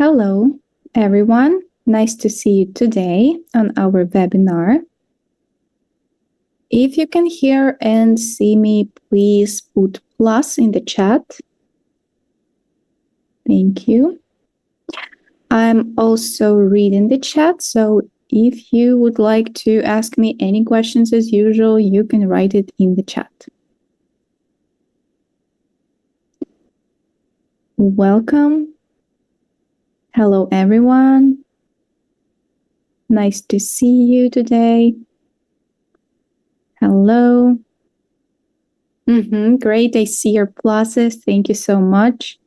Hello, everyone. Nice to see you today on our webinar. If you can hear and see me, please put plus in the chat. Thank you. I'm also reading the chat, so if you would like to ask me any questions as usual, you can write it in the chat. Welcome. Hello, everyone. Nice to see you today. Hello. Great, I see your pluses. Thank you so much.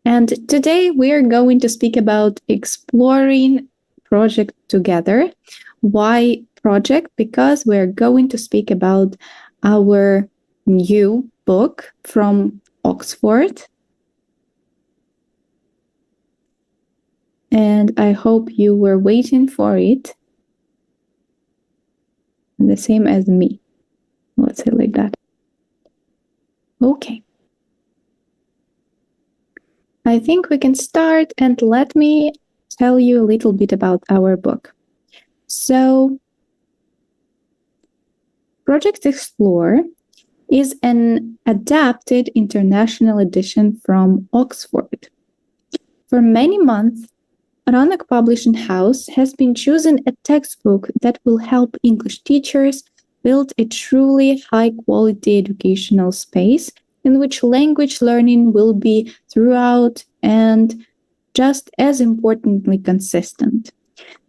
And today we are going to speak about exploring project together. Why project? Because we're going to speak about our new book from Oxford. And I hope you were waiting for it. The same as me. Let's say like that. Okay. I think we can start, and let me tell you a little bit about our book. So, Project Explore is an adapted international edition from Oxford. For many months, Roanoke Publishing House has been choosing a textbook that will help English teachers build a truly high-quality educational space in which language learning will be throughout and just as importantly consistent.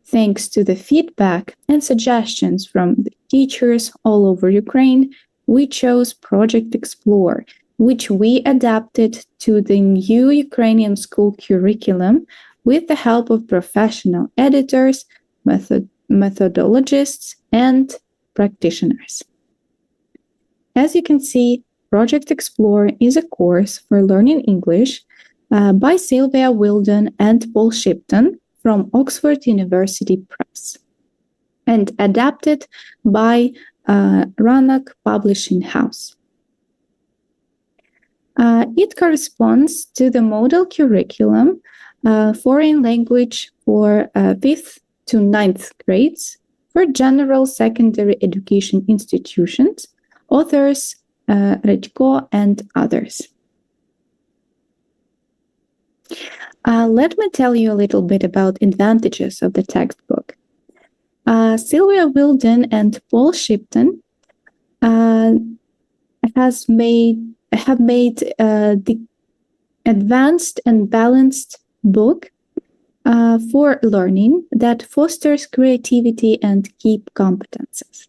Thanks to the feedback and suggestions from the teachers all over Ukraine, we chose Project Explore, which we adapted to the new Ukrainian school curriculum with the help of professional editors, methodologists, and practitioners. As you can see, Project Explore is a course for learning English by Sylvia Wilden and Paul Shipton from Oxford University Press and adapted by Roanoke Publishing House. It corresponds to the model curriculum foreign language for 5th to 9th grades for general secondary education institutions, authors Redko and others. Let me tell you a little bit about advantages of the textbook. Sylvia Wilden and Paul Shipton have made the advanced and balanced book for learning that fosters creativity and key competences.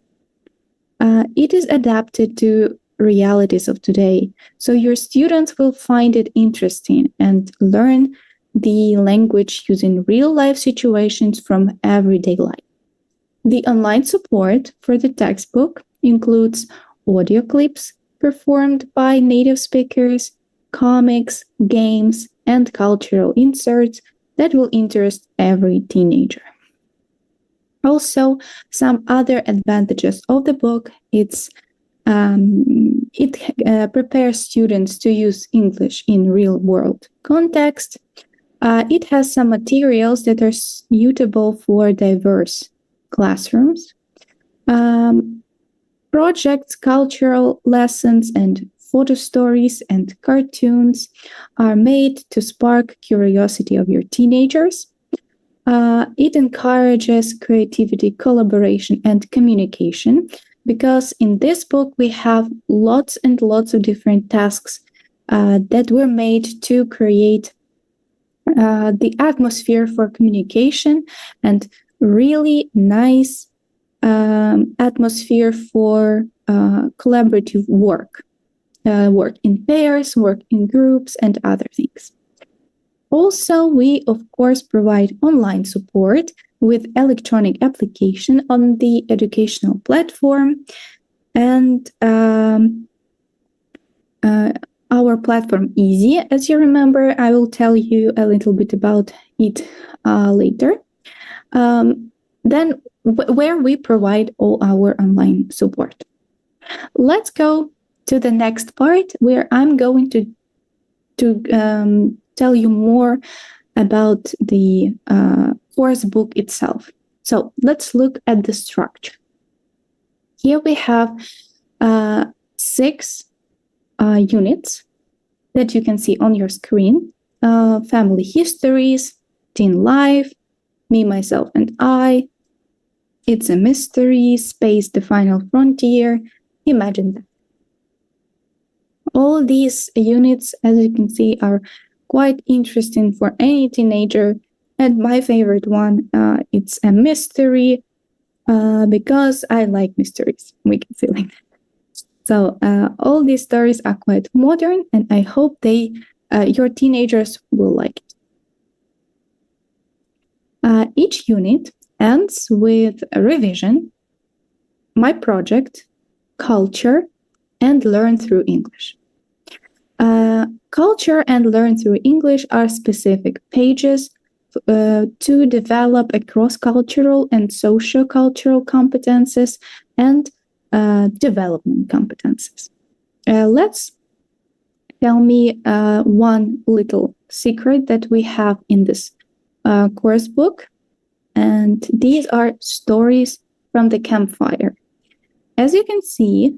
It is adapted to realities of today, so your students will find it interesting and learn the language using real-life situations from everyday life. The online support for the textbook includes audio clips performed by native speakers, comics, games, and cultural inserts that will interest every teenager. Also, some other advantages of the book, it prepares students to use English in real-world context. It has some materials that are suitable for diverse classrooms. Projects, cultural lessons, and photo stories and cartoons are made to spark curiosity of your teenagers. It encourages creativity, collaboration, and communication, because in this book we have lots and lots of different tasks that were made to create the atmosphere for communication and really nice atmosphere for collaborative work. Work in pairs, work in groups, and other things. Also, we, of course, provide online support with electronic application on the educational platform. And our platform Easy, as you remember, I will tell you a little bit about it later. Then, where we provide all our online support. Let's go to the next part, where I'm going to tell you more about the course book itself. So let's look at the structure. Here we have 6 units that you can see on your screen. Family histories, teen life, me, myself, and I, it's a mystery, space, the final frontier, imagine that. All these units, as you can see, are quite interesting for any teenager. And my favorite one, it's a mystery, because I like mysteries. We can say like that. So all these stories are quite modern, and I hope your teenagers will like it. Each unit ends with a revision, my project, culture, and learn through English. Culture and learn through English are specific pages to develop a cross-cultural and socio-cultural competences and development competences. Let's tell me one little secret that we have in this course book, and these are stories from the campfire. As you can see,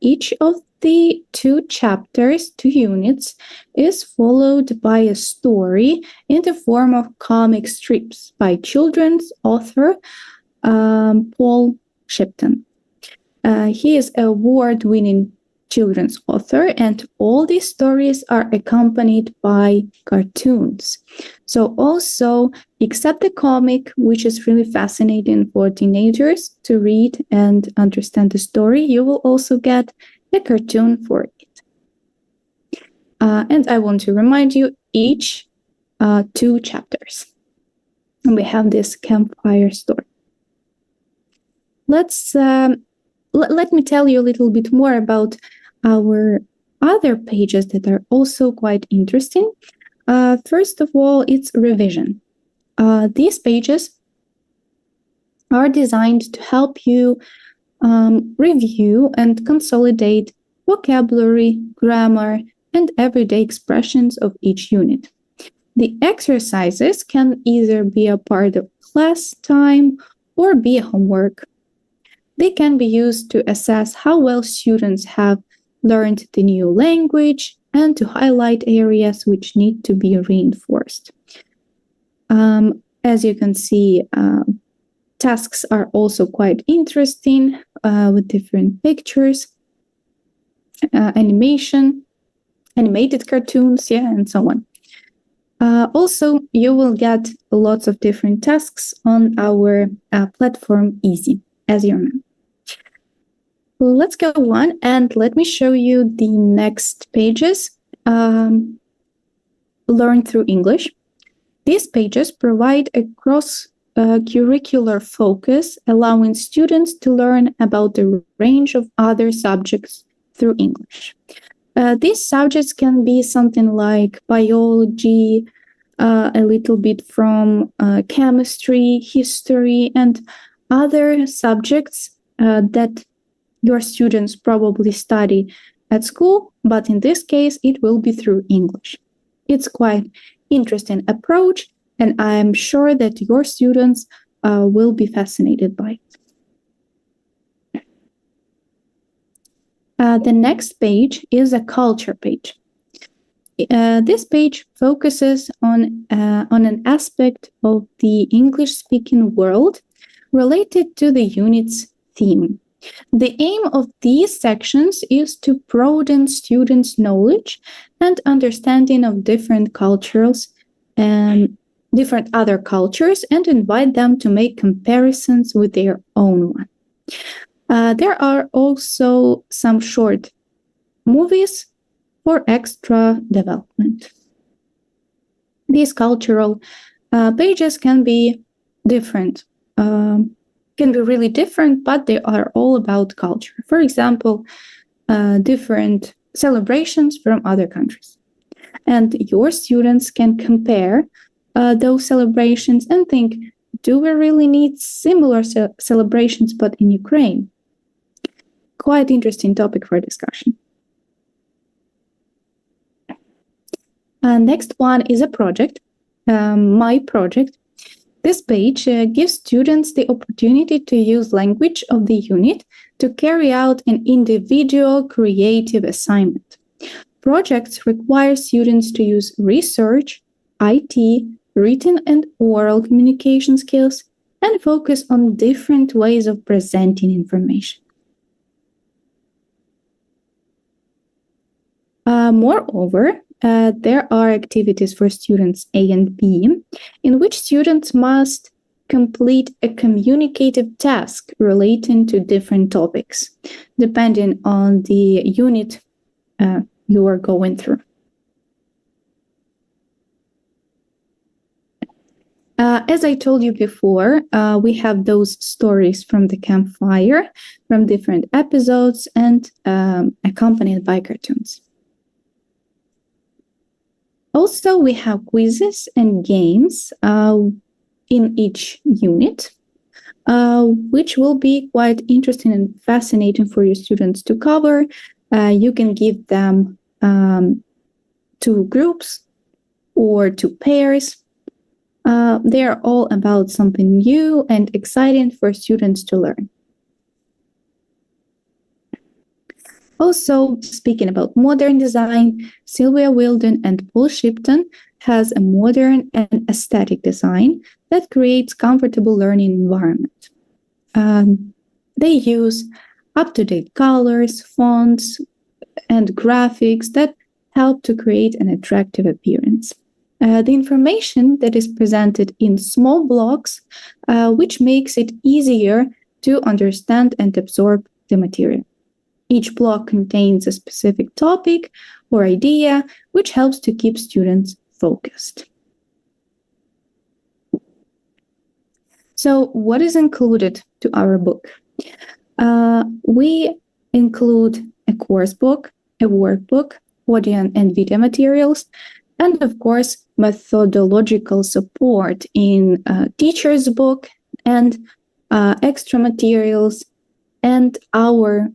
each of the 2 chapters, 2 units, is followed by a story in the form of comic strips by children's author Paul Shipton. He is an award-winning children's author, and all these stories are accompanied by cartoons. So also, except the comic, which is really fascinating for teenagers to read and understand the story, you will also get a cartoon for it. And I want to remind you, each 2 chapters. And we have this campfire story. Let me tell you a little bit more about our other pages that are also quite interesting. First of all, it's revision. These pages are designed to help you review and consolidate vocabulary, grammar, and everyday expressions of each unit. The exercises can either be a part of class time or be homework. They can be used to assess how well students have learned the new language and to highlight areas which need to be reinforced. As you can see, tasks are also quite interesting with different pictures, animated cartoons, and so on. Also, you will get lots of different tasks on our platform Easy, as you remember. Let's go on and let me show you the next pages. Learn through English. These pages provide a cross-curricular focus, allowing students to learn about the range of other subjects through English. These subjects can be something like biology, a little bit from chemistry, history, and other subjects that your students probably study at school, but in this case, it will be through English. It's quite interesting approach, and I'm sure that your students will be fascinated by it. The next page is a culture page. This page focuses on an aspect of the English-speaking world related to the unit's theme. The aim of these sections is to broaden students' knowledge and understanding of different cultures and different other cultures, and invite them to make comparisons with their own one. There are also some short movies for extra development. These cultural pages can be different, can be really different, but they are all about culture. For example, different celebrations from other countries. And your students can compare those celebrations and think, do we really need similar celebrations but in Ukraine? Quite interesting topic for discussion. Next one is a project, my project. This page gives students the opportunity to use language of the unit to carry out an individual creative assignment. Projects require students to use research, IT, written and oral communication skills, and focus on different ways of presenting information. Moreover, there are activities for students A and B, in which students must complete a communicative task relating to different topics, depending on the unit you are going through. As I told you before, we have those stories from the campfire, from different episodes, and accompanied by cartoons. Also, we have quizzes and games in each unit, which will be quite interesting and fascinating for your students to cover. You can give them to groups or to pairs. They are all about something new and exciting for students to learn. Also, speaking about modern design, Sylvia Wilden and Paul Shipton has a modern and aesthetic design that creates comfortable learning environment. They use up-to-date colors, fonts, and graphics that help to create an attractive appearance. The information that is presented in small blocks, which makes it easier to understand and absorb the material. Each block contains a specific topic or idea, which helps to keep students focused. So, what is included to our book? We include a course book, a workbook, audio and video materials, and of course, methodological support in teacher's book and extra materials, and our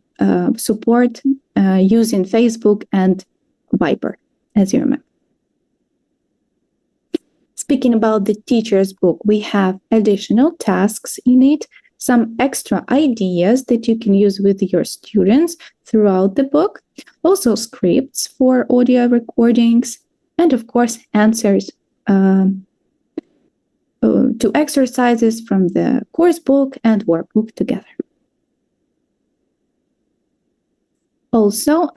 support using Facebook and Viber, as you remember. Speaking about the teacher's book, we have additional tasks in it, some extra ideas that you can use with your students throughout the book, also scripts for audio recordings, and of course, answers to exercises from the course book and workbook together. Also,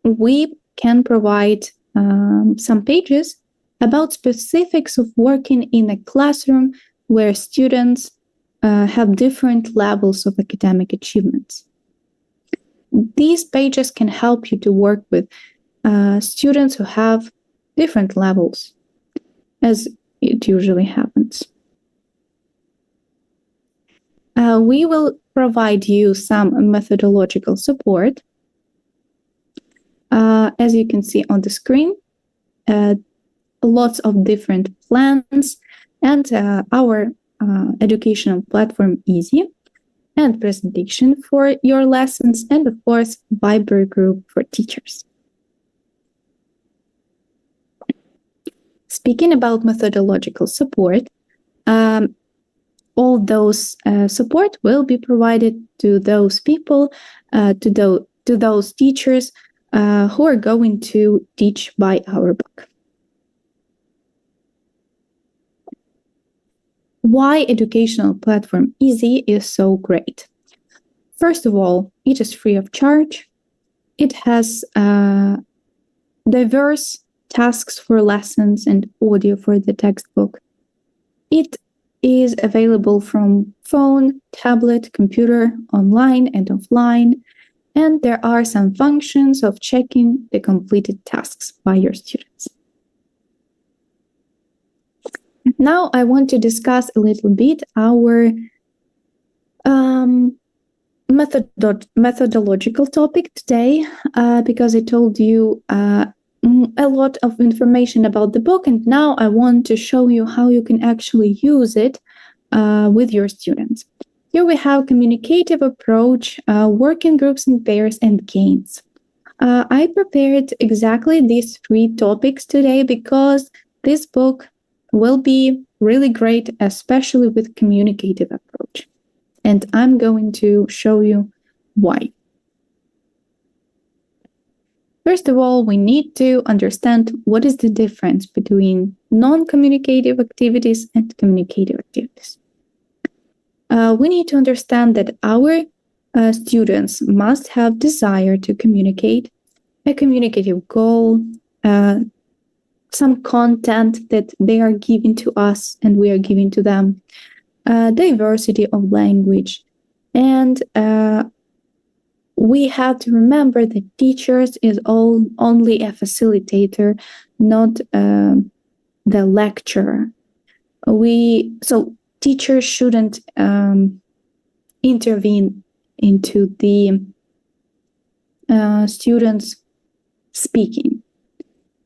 we can provide some pages about specifics of working in a classroom where students have different levels of academic achievements. These pages can help you to work with students who have different levels, as it usually happens. We will provide you some methodological support. As you can see on the screen, lots of different plans and our educational platform Easy, and presentation for your lessons, and of course, Viber group for teachers. Speaking about methodological support, all those support will be provided to those people, to those teachers who are going to teach by our book. Why educational platform Easy is so great? First of all, it is free of charge. It has diverse tasks for lessons and audio for the textbook. It is available from phone, tablet, computer, online and offline, and there are some functions of checking the completed tasks by your students. Now I want to discuss a little bit our methodological topic today, because I told you a lot of information about the book, and now I want to show you how you can actually use it with your students. Here we have communicative approach, working groups and pairs, and games. I prepared exactly these 3 topics today because this book will be really great, especially with communicative approach. And I'm going to show you why. First of all, we need to understand what is the difference between non-communicative activities and communicative activities. We need to understand that our students must have desire to communicate, a communicative goal, some content that they are giving to us and we are giving to them, diversity of language, and we have to remember that teachers is only a facilitator, not the lecturer. So teachers shouldn't intervene into the students speaking.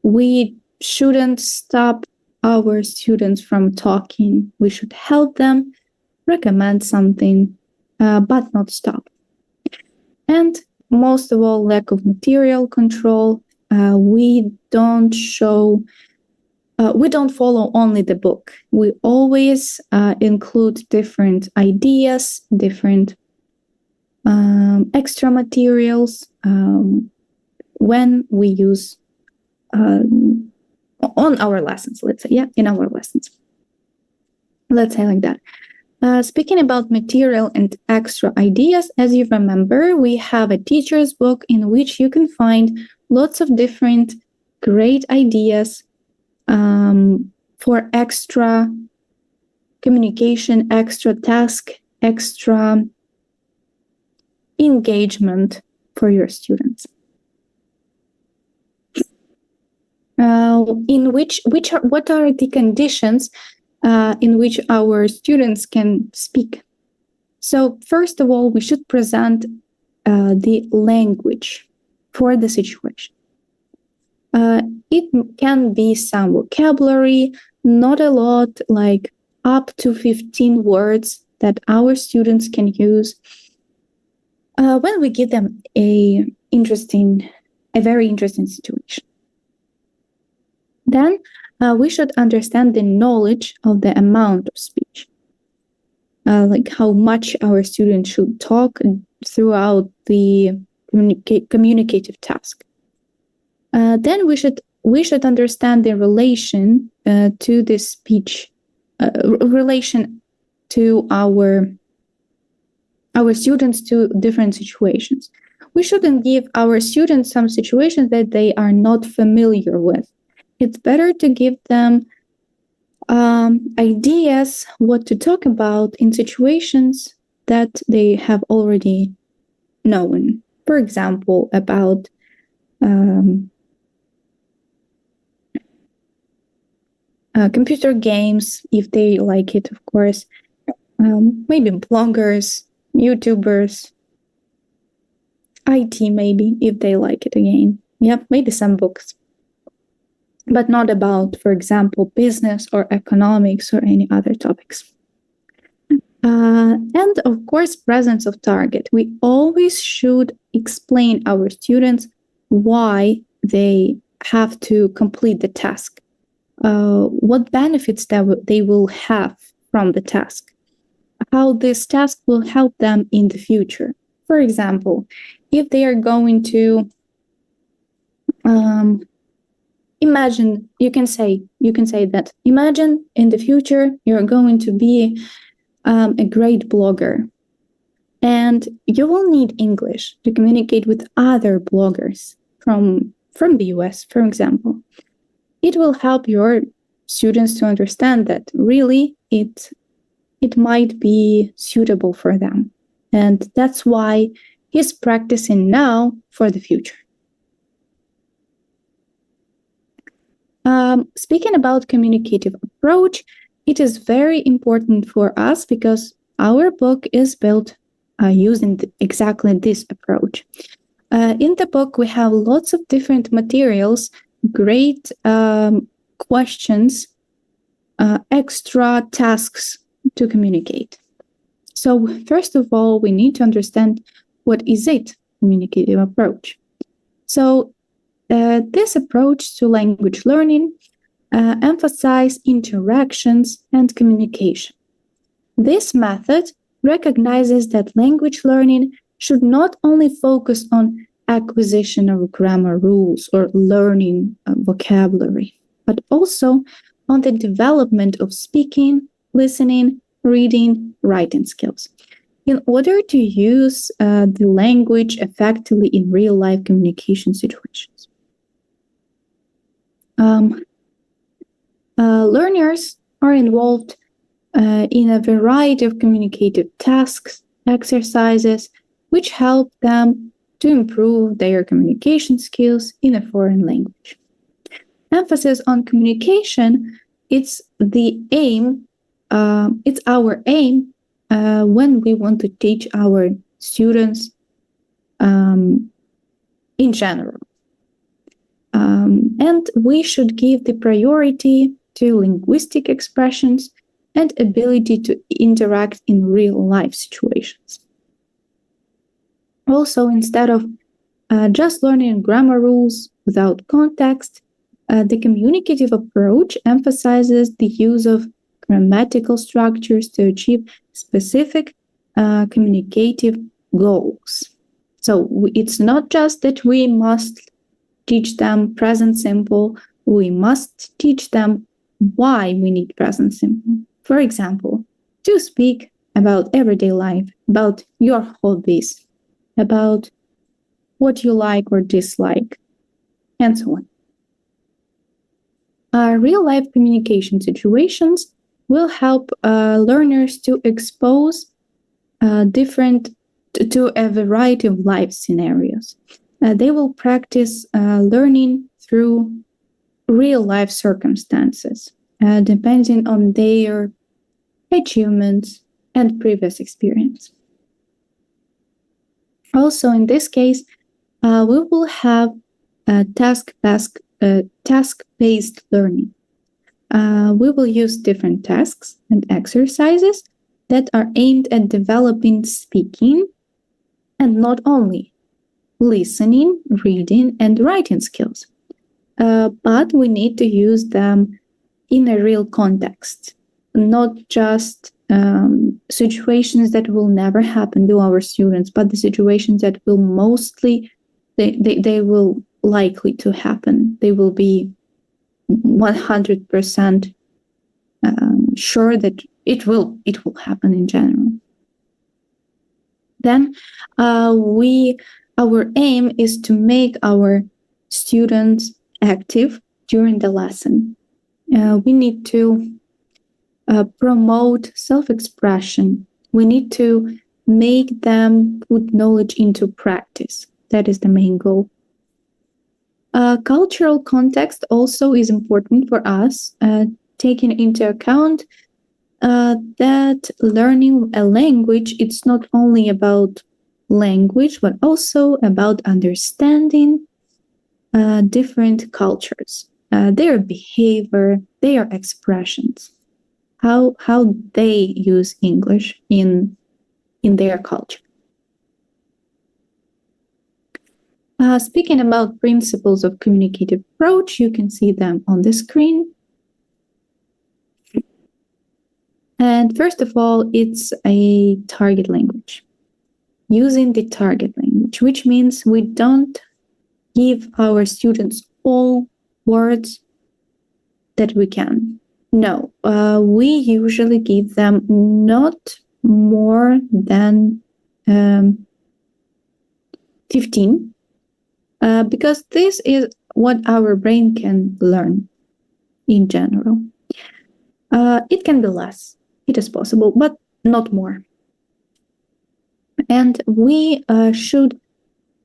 We shouldn't stop our students from talking. We should help them, recommend something, but not stop. And most of all, lack of material control. We don't follow only the book. We always include different ideas, different extra materials when we use on our lessons, let's say, in our lessons. Let's say like that. Speaking about material and extra ideas, as you remember, we have a teacher's book in which you can find lots of different great ideas for extra communication, extra task, extra engagement for your students. What are the conditions in which our students can speak? So first of all, we should present the language for the situation. It can be some vocabulary, not a lot, like up to 15 words that our students can use when we give them a very interesting situation. Then we should understand the knowledge of the amount of speech, like how much our students should talk throughout the communicative task. Then we should understand the relation to the speech, relation to our students to different situations. We shouldn't give our students some situations that they are not familiar with. It's better to give them ideas what to talk about in situations that they have already known. For example, about computer games, if they like it, of course. Maybe bloggers, YouTubers, IT maybe, if they like it again. Yep, maybe some books. But not about, for example, business or economics or any other topics. And of course, presence of target. We always should explain our students why they have to complete the task, what benefits that they will have from the task, how this task will help them in the future. For example, if they are going to imagine, you can say that, imagine in the future you're going to be a great blogger, and you will need English to communicate with other bloggers from the US, for example. It will help your students to understand that really it might be suitable for them, and that's why he's practicing now for the future. Speaking about communicative approach, it is very important for us because our book is built using exactly this approach. In the book, we have lots of different materials, great questions, extra tasks to communicate. So first of all, we need to understand what is it, communicative approach. So this approach to language learning emphasizes interactions and communication. This method recognizes that language learning should not only focus on acquisition of grammar rules or learning vocabulary, but also on the development of speaking, listening, reading, writing skills in order to use the language effectively in real-life communication situations. Learners are involved in a variety of communicative tasks, exercises, which help them to improve their communication skills in a foreign language. Emphasis on communication, it's our aim when we want to teach our students in general. And we should give the priority to linguistic expressions and ability to interact in real-life situations. Also, instead of just learning grammar rules without context, the communicative approach emphasizes the use of grammatical structures to achieve specific communicative goals. So it's not just that we must teach them present simple, we must teach them why we need present simple. For example, to speak about everyday life, about your hobbies, about what you like or dislike, and so on. Real-life communication situations will help learners to expose to a variety of life scenarios. They will practice learning through real-life circumstances, depending on their achievements and previous experience. Also, in this case, we will have task-based learning. We will use different tasks and exercises that are aimed at developing speaking and not only listening, reading, and writing skills. But we need to use them in a real context, not just situations that will never happen to our students, but the situations that will mostly, they will likely to happen. They will be 100% sure that it will happen in general. Then our aim is to make our students active during the lesson. We need to promote self-expression. We need to make them put knowledge into practice. That is the main goal. Cultural context also is important for us, taking into account that learning a language, it's not only about language, but also about understanding different cultures, their behavior, their expressions, how they use English in their culture. Speaking about principles of communicative approach, you can see them on the screen. And first of all, it's a target language. Using the target language, which means we don't give our students all words that we can. No, we usually give them not more than 15, because this is what our brain can learn in general. It can be less, it is possible, but not more. And we should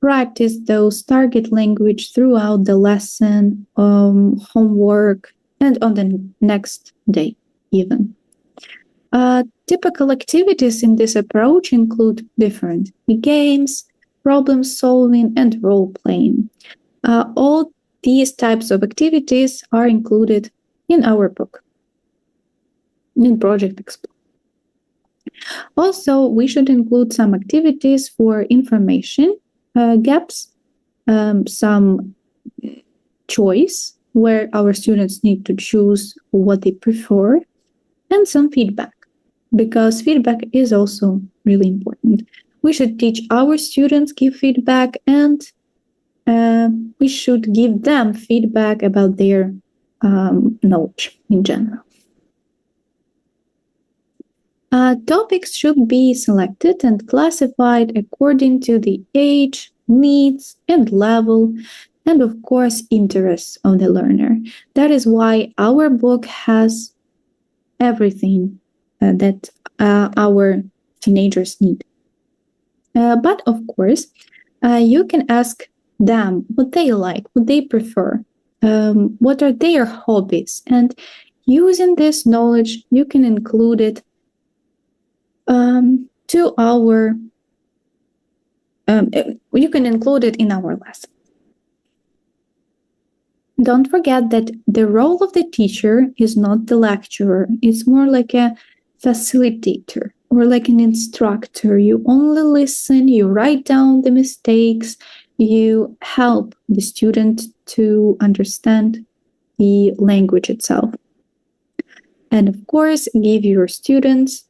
practice those target language throughout the lesson, homework, and on the next day even. Typical activities in this approach include different games, problem solving, and role playing. All these types of activities are included in our book, in Project Explore. Also, we should include some activities for information gaps some choice where our students need to choose what they prefer, and some feedback, because feedback is also really important. We should teach our students, give feedback, and we should give them feedback about their knowledge in general. Topics should be selected and classified according to the age, needs, and level, and of course, interests of the learner. That is why our book has everything that our teenagers need. But of course, you can ask them what they like, what they prefer, what are their hobbies, and using this knowledge, you can include it to our. You can include it in our lesson. Don't forget that the role of the teacher is not the lecturer. It's more like a facilitator or like an instructor. You only listen, you write down the mistakes, you help the student to understand the language itself. And of course, give your students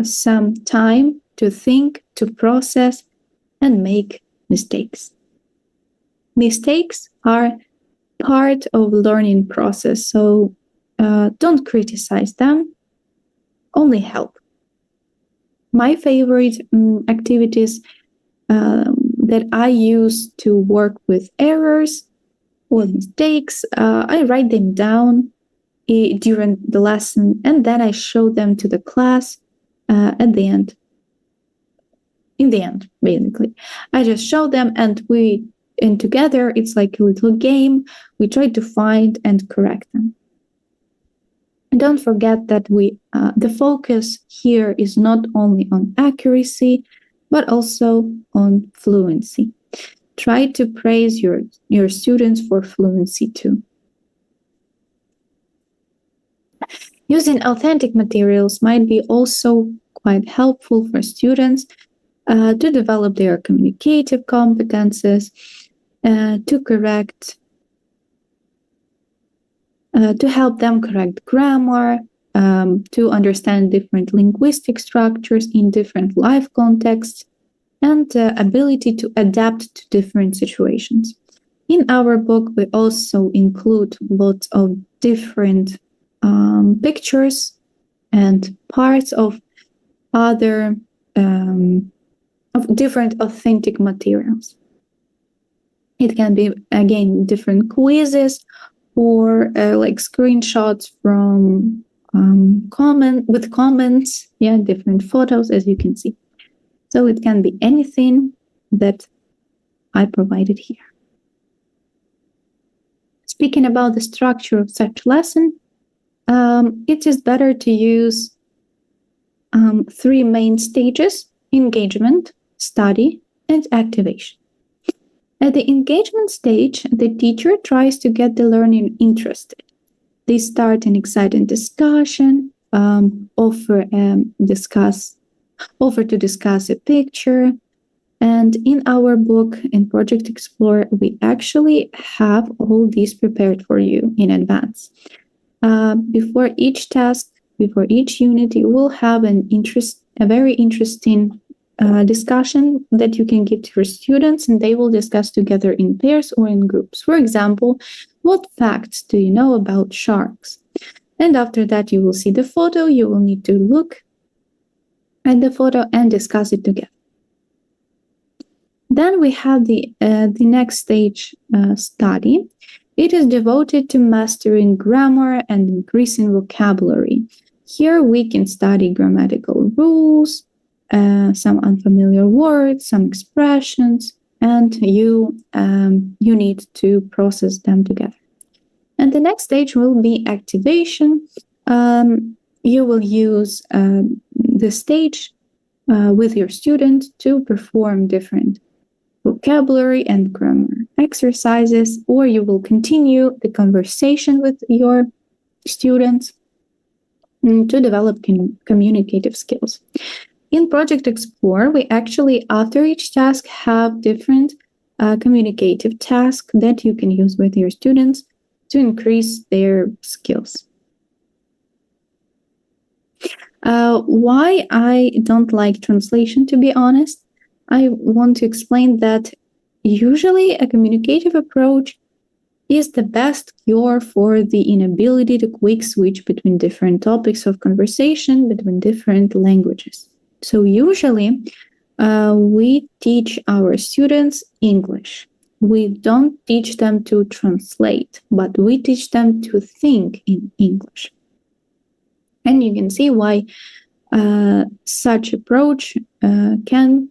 some time to think, to process, and make mistakes. Mistakes are part of learning process, so don't criticize them, only help. My favorite activities that I use to work with errors or mistakes, I write them down during the lesson, and then I show them to the class at the end. In the end, basically. I just show them, and together it's like a little game. We try to find and correct them. And don't forget that the focus here is not only on accuracy, but also on fluency. Try to praise your students for fluency too. Using authentic materials might be also quite helpful for students to develop their communicative competences, to help them correct grammar, to understand different linguistic structures in different life contexts, and ability to adapt to different situations. In our book, we also include lots of different pictures and parts of other of different authentic materials. It can be, again, different quizzes or like screenshots from comments, different photos, as you can see. So it can be anything that I provided here. Speaking about the structure of such lesson, it is better to use 3 main stages: engagement, study, and activation. At the engagement stage, the teacher tries to get the learner interested. They start an exciting discussion, offer to discuss a picture. And in our book, in Project Explore, we actually have all these prepared for you in advance. Before each task, before each unit, you will have a very interesting discussion that you can give to your students, and they will discuss together in pairs or in groups. For example, what facts do you know about sharks? And after that, you will see the photo. You will need to look at the photo and discuss it together. Then we have the next stage, study. It is devoted to mastering grammar and increasing vocabulary. Here we can study grammatical rules, some unfamiliar words, some expressions, and you need to process them together. And the next stage will be activation. You will use the stage with your student to perform different vocabulary and grammar exercises, or you will continue the conversation with your students to develop communicative skills. In Project Explore, we actually, after each task, have different communicative task that you can use with your students to increase their skills. Why I don't like translation, to be honest, I want to explain that usually a communicative approach is the best cure for the inability to quick switch between different topics of conversation between different languages. So usually we teach our students English. We don't teach them to translate, but we teach them to think in English. And you can see why such approach can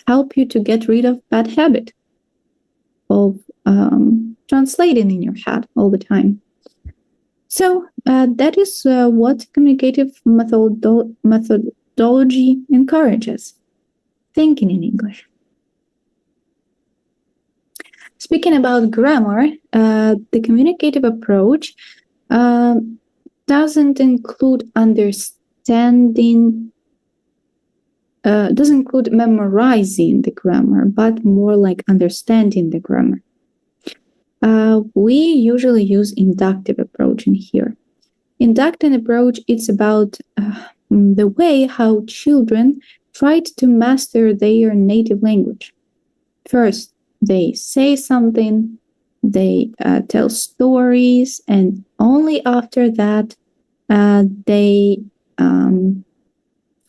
help you to get rid of bad habit of translating in your head all the time. So that is what communicative methodology encourages, thinking in English. Speaking about grammar, the communicative approach doesn't include understanding, doesn't include memorizing the grammar, but more like understanding the grammar. We usually use inductive approach in here. Inductive approach, it's about the way how children try to master their native language. First, they say something, they tell stories, and only after that they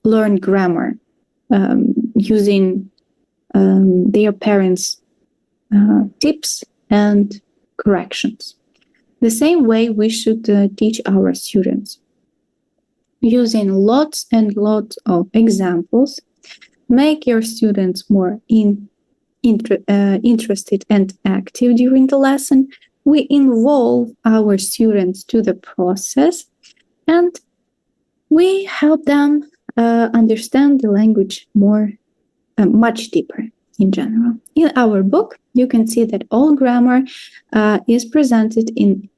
learn grammar using their parents' tips and corrections. The same way we should teach our students, using lots and lots of examples. Make your students more interested and active during the lesson. We involve our students to the process, and we help them understand the language more, much deeper in general. In our book, you can see that all grammar is presented in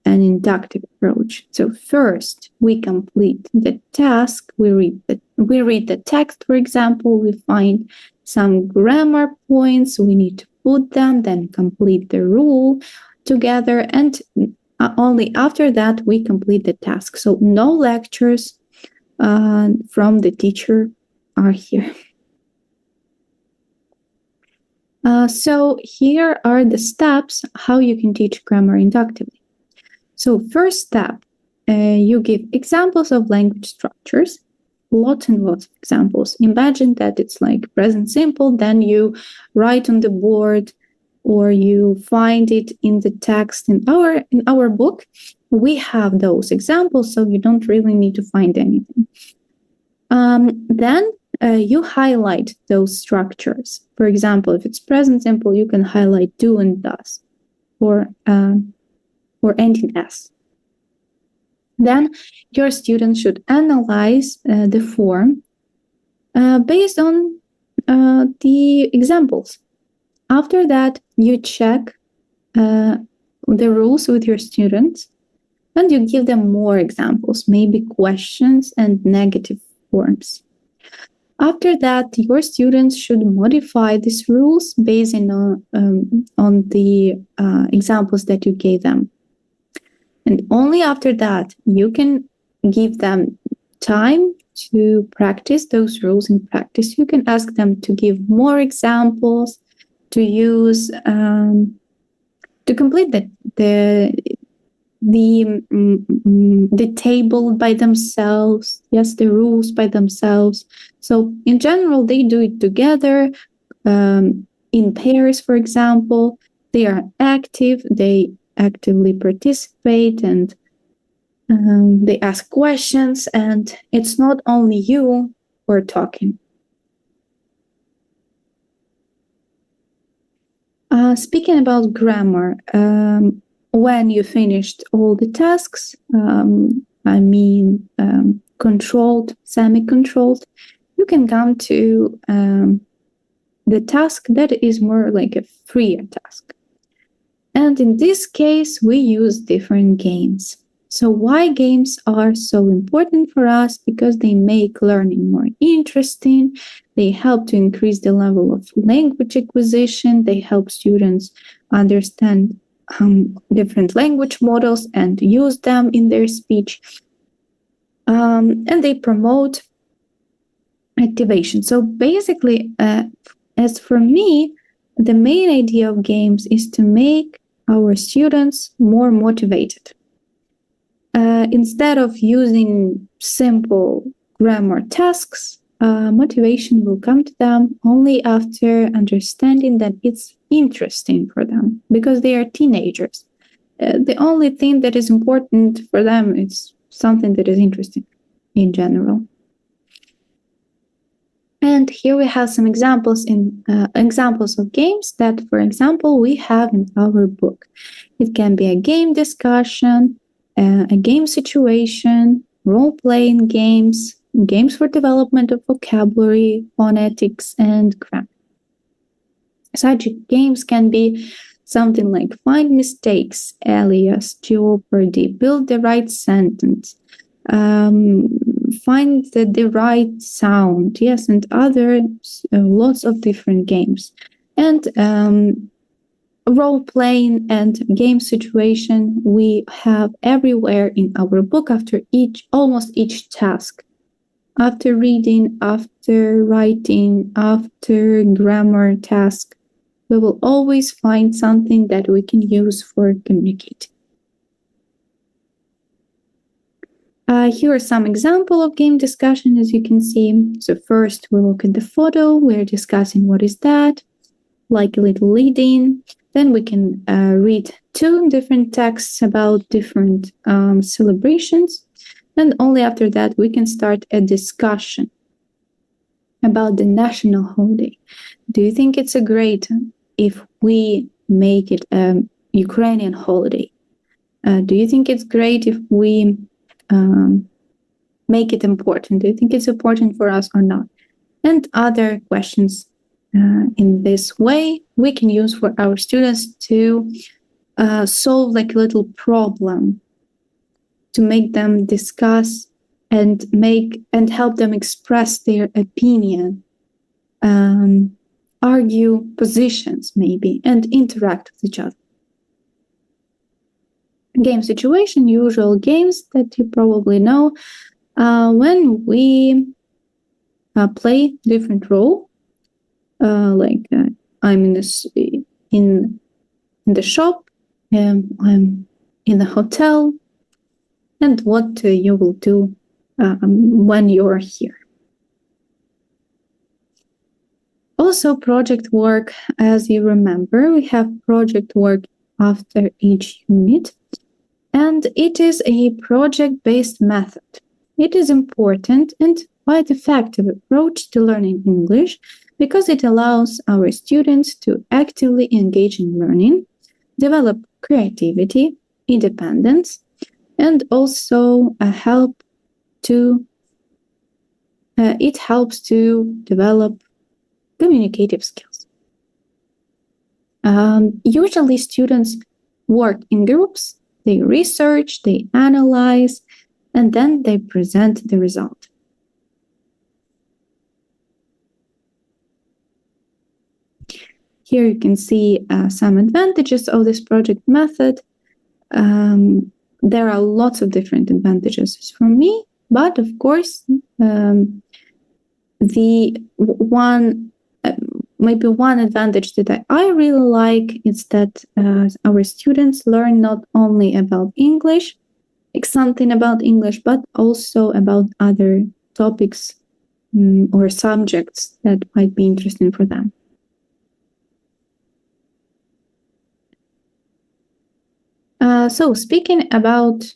an inductive approach. So first, we complete the task. We read the text, for example. We find some grammar points. We need to put them, then complete the rule together, and only after that we complete the task. So no lectures from the teacher are here. So here are the steps how you can teach grammar inductively. So first step, you give examples of language structures, lots and lots of examples. Imagine that it's like present simple, then you write on the board or you find it in the text. In our book, we have those examples, so you don't really need to find anything. Then you highlight those structures. For example, if it's present simple, you can highlight do and does, or ending s. Then your students should analyze the form based on the examples. After that, you check the rules with your students, and you give them more examples, maybe questions and negative forms. After that, your students should modify these rules based on the examples that you gave them. And only after that, you can give them time to practice those rules in practice. You can ask them to give more examples, to use, to complete the table by themselves, yes, the rules by themselves. So in general, they do it together, in pairs, for example. They are active, they actively participate, and they ask questions, and it's not only you who are talking. Speaking about grammar, when you finished all the tasks, controlled, semi-controlled, you can come to the task that is more like a freer task. And in this case, we use different games. So why games are so important for us? Because they make learning more interesting. They help to increase the level of language acquisition. They help students understand different language models and use them in their speech. And they promote activation. So basically, as for me, the main idea of games is to make our students more motivated. Instead of using simple grammar tasks, motivation will come to them only after understanding that it's interesting for them, because they are teenagers. The only thing that is important for them is something that is interesting in general. And here we have some examples of games that, for example, we have in our book. It can be a game discussion, a game situation, role-playing games, games for development of vocabulary, phonetics, and grammar. Such games can be something like find mistakes, alias, Jeopardy, build the right sentence, find the right sound, yes, and other lots of different games. And role-playing and game situation we have everywhere in our book after almost each task. After reading, after writing, after grammar task, we will always find something that we can use for communicating. Here are some examples of game discussion, as you can see. So first we look at the photo, we're discussing what is that, like a little lead-in. Then we can read two different texts about different celebrations. And only after that, we can start a discussion about the national holiday. Do you think it's great if we make it a Ukrainian holiday? Do you think it's great if we make it important? Do you think it's important for us or not? And other questions. In this way, we can use for our students to solve like a little problem, to make them discuss and help them express their opinion, argue positions maybe, and interact with each other. Game situation, usual games that you probably know, when we play different role. I'm in the shop, I'm in the hotel, and what you will do when you're here. Also, project work, as you remember, we have project work after each unit, and it is a project-based method. It is important and quite effective approach to learning English, because it allows our students to actively engage in learning, develop creativity, independence, and also it helps to develop communicative skills. Usually students work in groups, they research, they analyze, and then they present the result. Here you can see some advantages of this project method. There are lots of different advantages for me, but of course, maybe one advantage that I really like is that our students learn not only about English, like something about English, but also about other topics or subjects that might be interesting for them. So speaking about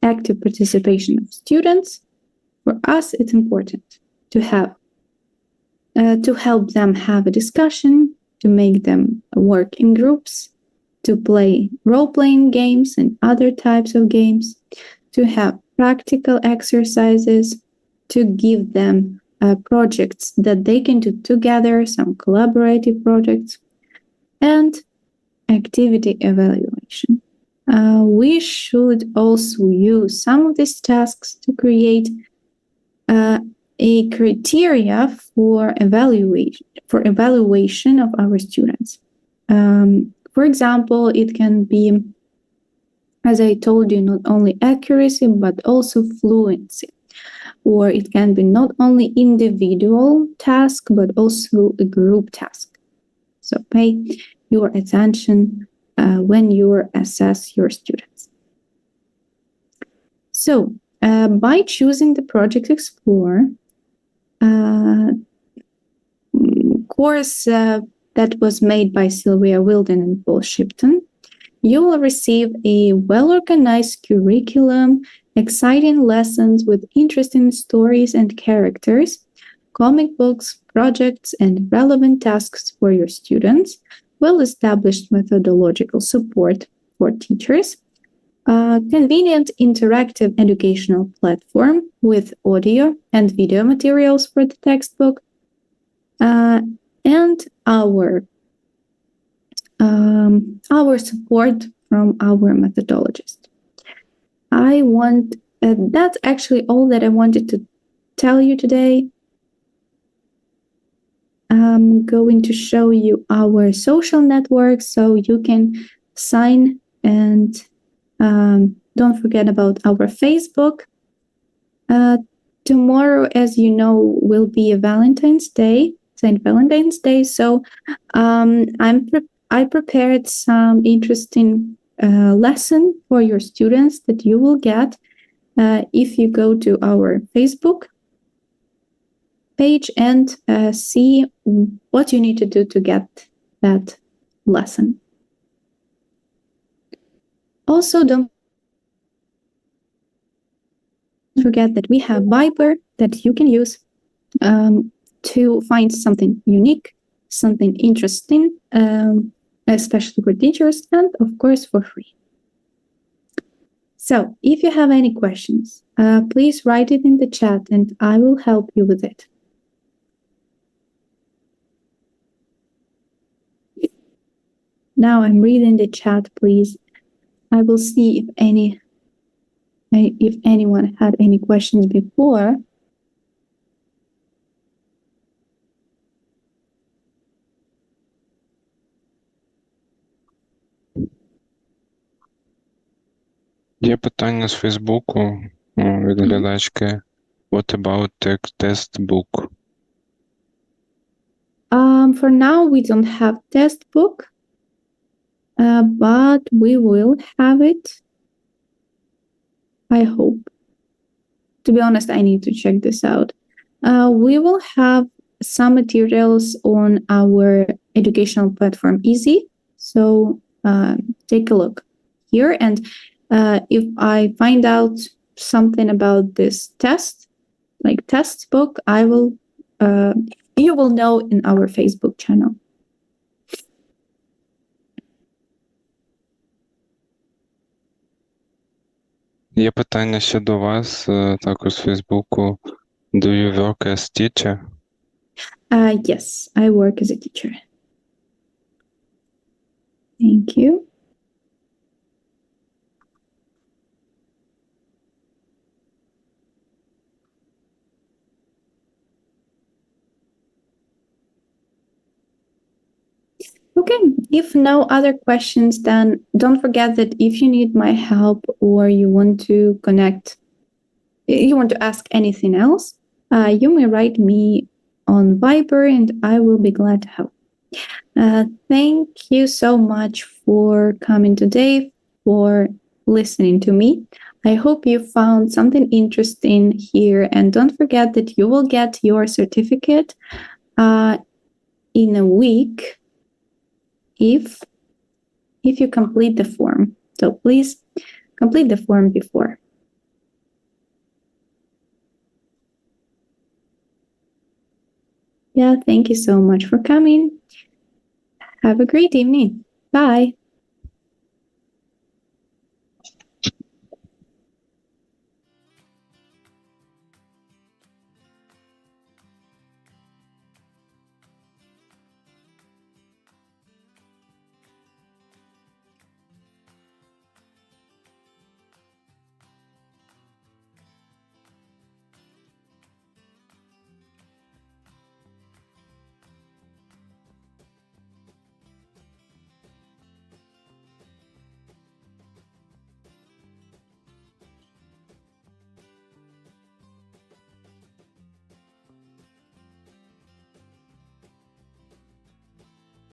active participation of students, for us it's important to help them have a discussion, to make them work in groups, to play role-playing games and other types of games, to have practical exercises, to give them projects that they can do together, some collaborative projects, and activity evaluation. we should also use some of these tasks to create a criteria for evaluation of our students. For example, it can be, as I told you, not only accuracy, but also fluency. Or it can be not only individual task, but also a group task. So pay your attention when you assess your students. So by choosing the Project Explorer course that was made by Sylvia Wilden and Paul Shipton, you will receive a well-organized curriculum, exciting lessons with interesting stories and characters, comic books, projects, and relevant tasks for your students, well-established methodological support for teachers, a convenient interactive educational platform with audio and video materials for the textbook, and our support from our methodologist. That's actually all that I wanted to tell you today. I'm going to show you our social networks so you can sign, and don't forget about our Facebook. Tomorrow, as you know, will be a St. Valentine's Day. So I prepared some interesting lesson for your students that you will get if you go to our Facebook page and see what you need to do to get that lesson. Also, don't forget that we have Viber that you can use to find something unique, something interesting, especially for teachers, and of course for free. So if you have any questions, please write it in the chat and I will help you with it. Now I'm reading the chat, please. I will see if anyone had any questions before. Є питання з Фейсбуку від глядачки. What about test book? For now, we don't have test book, but we will have it. I hope. To be honest, I need to check this out. We will have some materials on our educational platform, Easy. So take a look here. And if I find out something about this test, like test book, you will know in our Facebook channel. Є питання ще до вас, також з Фейсбуку. Do you work as teacher? Yes, I work as a teacher. Thank you. Okay, if no other questions, then don't forget that if you need my help or you want to ask anything else, you may write me on Viber and I will be glad to help. Thank you so much for coming today, for listening to me. I hope you found something interesting here, and don't forget that you will get your certificate in a week if you complete the form. So please complete the form before. Yeah, thank you so much for coming. Have a great evening. Bye.